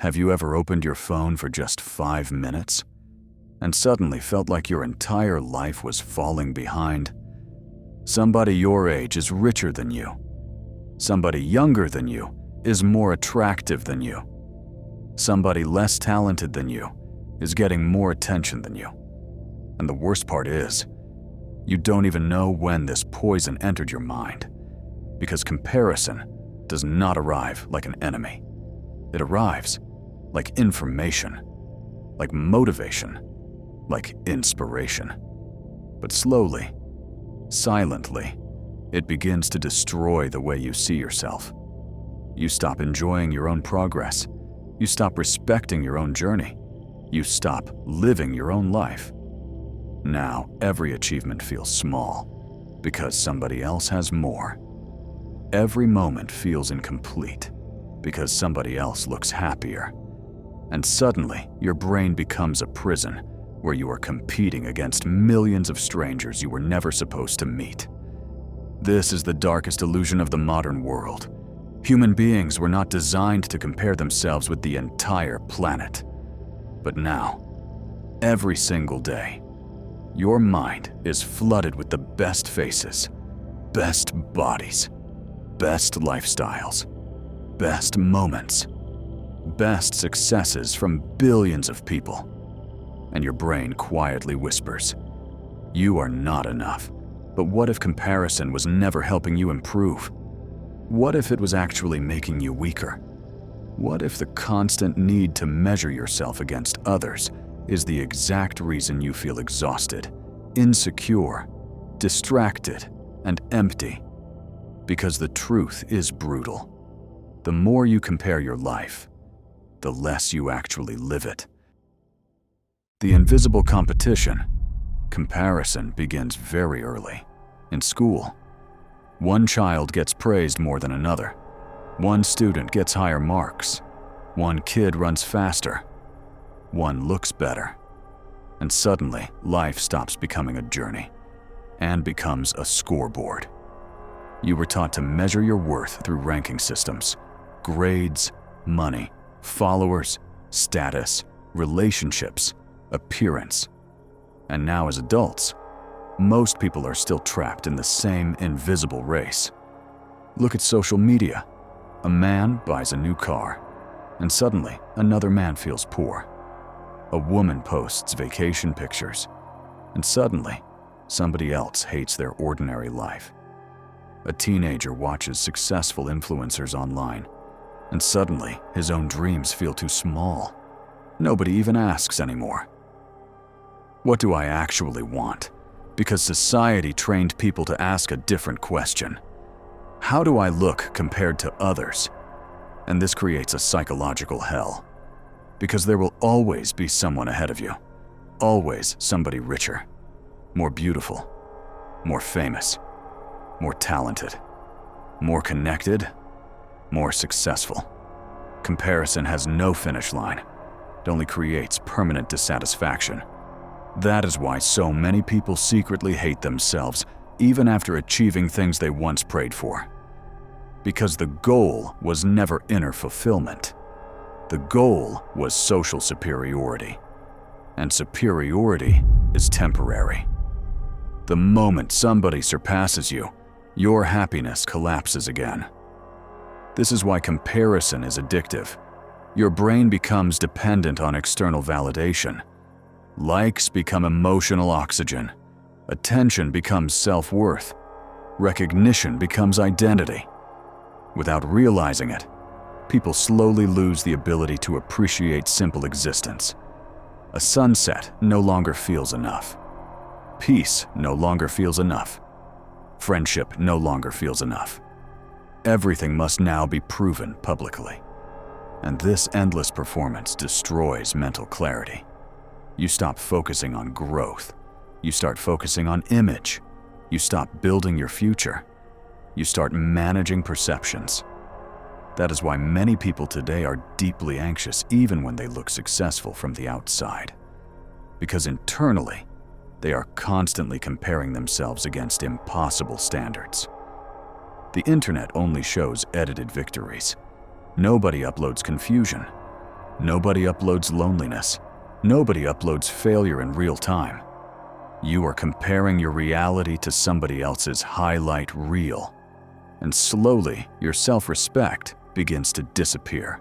Have you ever opened your phone for just 5 minutes and suddenly felt like your entire life was falling behind? Somebody your age is richer than you. Somebody younger than you is more attractive than you. Somebody less talented than you is getting more attention than you. And the worst part is, you don't even know when this poison entered your mind, because comparison does not arrive like an enemy. It arrives like information, like motivation, like inspiration. But slowly, silently, it begins to destroy the way you see yourself. You stop enjoying your own progress. You stop respecting your own journey. You stop living your own life. Now, every achievement feels small because somebody else has more. Every moment feels incomplete because somebody else looks happier. And suddenly, your brain becomes a prison where you are competing against millions of strangers you were never supposed to meet. This is the darkest illusion of the modern world. Human beings were not designed to compare themselves with the entire planet. But now, every single day, your mind is flooded with the best faces, best bodies, best lifestyles, best moments, best successes from billions of people. And your brain quietly whispers, "You are not enough." But what if comparison was never helping you improve? What if it was actually making you weaker? What if the constant need to measure yourself against others is the exact reason you feel exhausted, insecure, distracted, and empty? Because the truth is brutal. The more you compare your life, the less you actually live it. The invisible competition, comparison, begins very early. In school, one child gets praised more than another. One student gets higher marks. One kid runs faster. One looks better. And suddenly, life stops becoming a journey and becomes a scoreboard. You were taught to measure your worth through ranking systems, grades, money, followers, status, relationships, appearance. And now as adults, most people are still trapped in the same invisible race. Look at social media. A man buys a new car, and suddenly another man feels poor. A woman posts vacation pictures, and suddenly somebody else hates their ordinary life. A teenager watches successful influencers online, and suddenly his own dreams feel too small. Nobody even asks anymore. What do I actually want? Because society trained people to ask a different question. How do I look compared to others? And this creates a psychological hell. Because there will always be someone ahead of you. Always somebody richer, more beautiful, more famous, more talented, more connected, more successful. Comparison has no finish line. It only creates permanent dissatisfaction. That is why so many people secretly hate themselves, even after achieving things they once prayed for. Because the goal was never inner fulfillment. The goal was social superiority. And superiority is temporary. The moment somebody surpasses you, your happiness collapses again. This is why comparison is addictive. Your brain becomes dependent on external validation. Likes become emotional oxygen. Attention becomes self-worth. Recognition becomes identity. Without realizing it, people slowly lose the ability to appreciate simple existence. A sunset no longer feels enough. Peace no longer feels enough. Friendship no longer feels enough. Everything must now be proven publicly. And this endless performance destroys mental clarity. You stop focusing on growth. You start focusing on image. You stop building your future. You start managing perceptions. That is why many people today are deeply anxious even when they look successful from the outside. Because internally, they are constantly comparing themselves against impossible standards. The internet only shows edited victories. Nobody uploads confusion. Nobody uploads loneliness. Nobody uploads failure in real time. You are comparing your reality to somebody else's highlight reel. And slowly, your self-respect begins to disappear.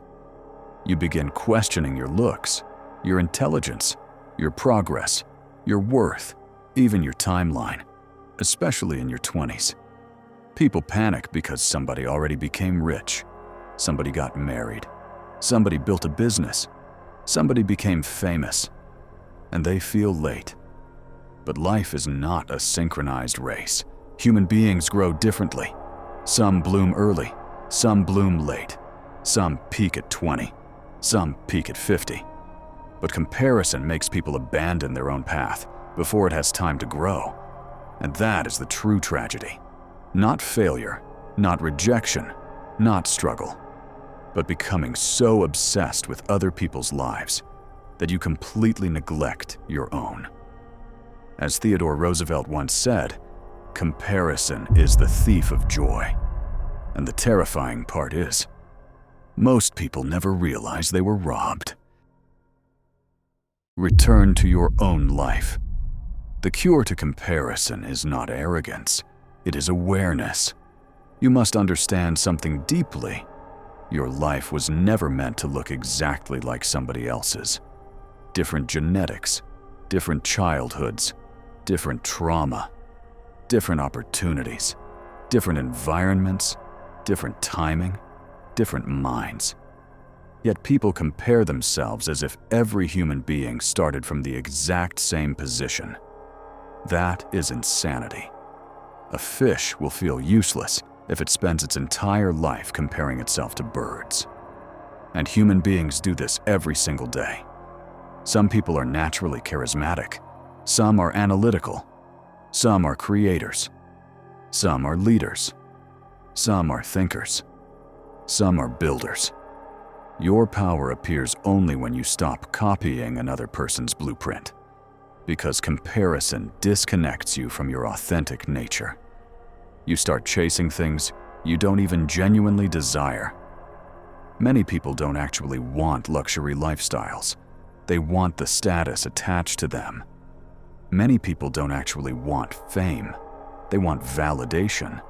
You begin questioning your looks, your intelligence, your progress, your worth, even your timeline, especially in your 20s. People panic because somebody already became rich, somebody got married, somebody built a business, somebody became famous, and they feel late. But life is not a synchronized race. Human beings grow differently. Some bloom early, some bloom late, some peak at 20, some peak at 50. But comparison makes people abandon their own path before it has time to grow. And that is the true tragedy. Not failure, not rejection, not struggle, but becoming so obsessed with other people's lives that you completely neglect your own. As Theodore Roosevelt once said, comparison is the thief of joy. And the terrifying part is, most people never realize they were robbed. Return to your own life. The cure to comparison is not arrogance, it is awareness. You must understand something deeply. Your life was never meant to look exactly like somebody else's. Different genetics, different childhoods, different trauma, different opportunities, different environments, different timing, different minds. Yet people compare themselves as if every human being started from the exact same position. That is insanity. A fish will feel useless if it spends its entire life comparing itself to birds. And human beings do this every single day. Some people are naturally charismatic. Some are analytical. Some are creators. Some are leaders. Some are thinkers. Some are builders. Your power appears only when you stop copying another person's blueprint, because comparison disconnects you from your authentic nature. You start chasing things you don't even genuinely desire. Many people don't actually want luxury lifestyles. They want the status attached to them. Many people don't actually want fame. They want validation.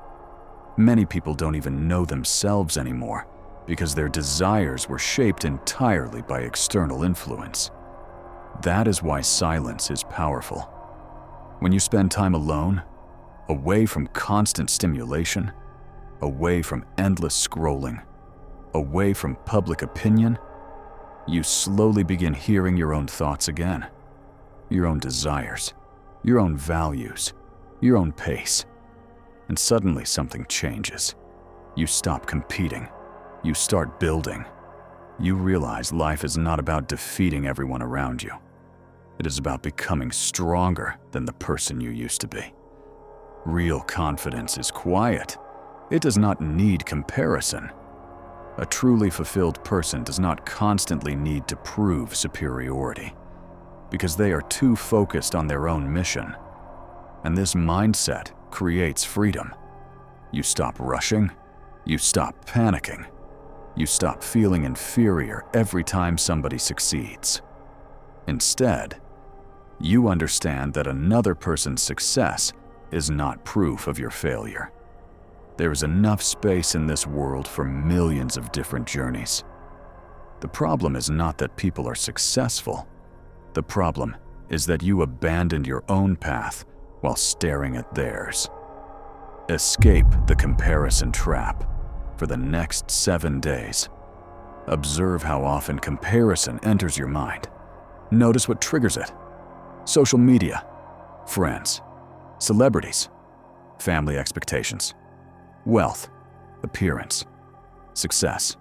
Many people don't even know themselves anymore because their desires were shaped entirely by external influence. That is why silence is powerful. When you spend time alone, away from constant stimulation, away from endless scrolling, away from public opinion, you slowly begin hearing your own thoughts again, your own desires, your own values, your own pace. And suddenly something changes. You stop competing. You start building. You realize life is not about defeating everyone around you. It is about becoming stronger than the person you used to be. Real confidence is quiet. It does not need comparison. A truly fulfilled person does not constantly need to prove superiority, because they are too focused on their own mission. And this mindset creates freedom. You stop rushing. You stop panicking. You stop feeling inferior every time somebody succeeds. Instead, you understand that another person's success is not proof of your failure. There is enough space in this world for millions of different journeys. The problem is not that people are successful. The problem is that you abandoned your own path while staring at theirs. Escape the comparison trap for the next 7 days. Observe how often comparison enters your mind. Notice what triggers it. Social media, friends, celebrities, family expectations, wealth, appearance, success.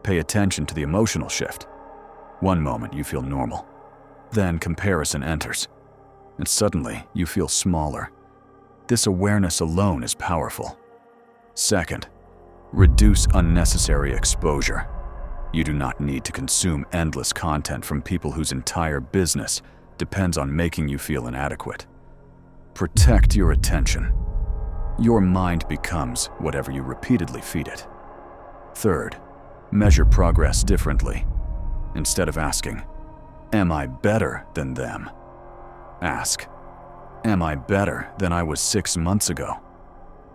Pay attention to the emotional shift. One moment you feel normal. Then comparison enters, and suddenly you feel smaller. This awareness alone is powerful. Second, reduce unnecessary exposure. You do not need to consume endless content from people whose entire business depends on making you feel inadequate. Protect your attention. Your mind becomes whatever you repeatedly feed it. Third, measure progress differently. Instead of asking, "Am I better than them?" ask, "Am I better than I was 6 months ago?"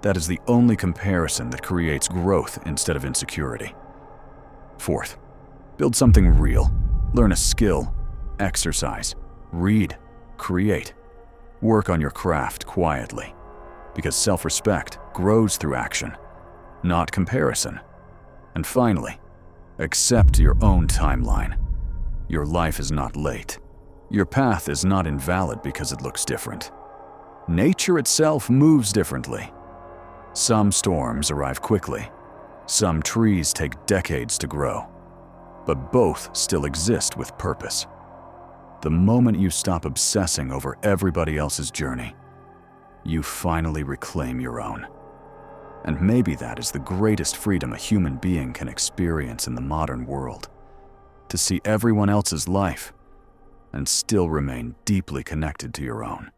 That is the only comparison that creates growth instead of insecurity. Fourth, build something real. Learn a skill, exercise, read, create. Work on your craft quietly, because self-respect grows through action, not comparison. And finally, accept your own timeline. Your life is not late. Your path is not invalid because it looks different. Nature itself moves differently. Some storms arrive quickly. Some trees take decades to grow. But both still exist with purpose. The moment you stop obsessing over everybody else's journey, you finally reclaim your own. And maybe that is the greatest freedom a human being can experience in the modern world. To see everyone else's life and still remain deeply connected to your own.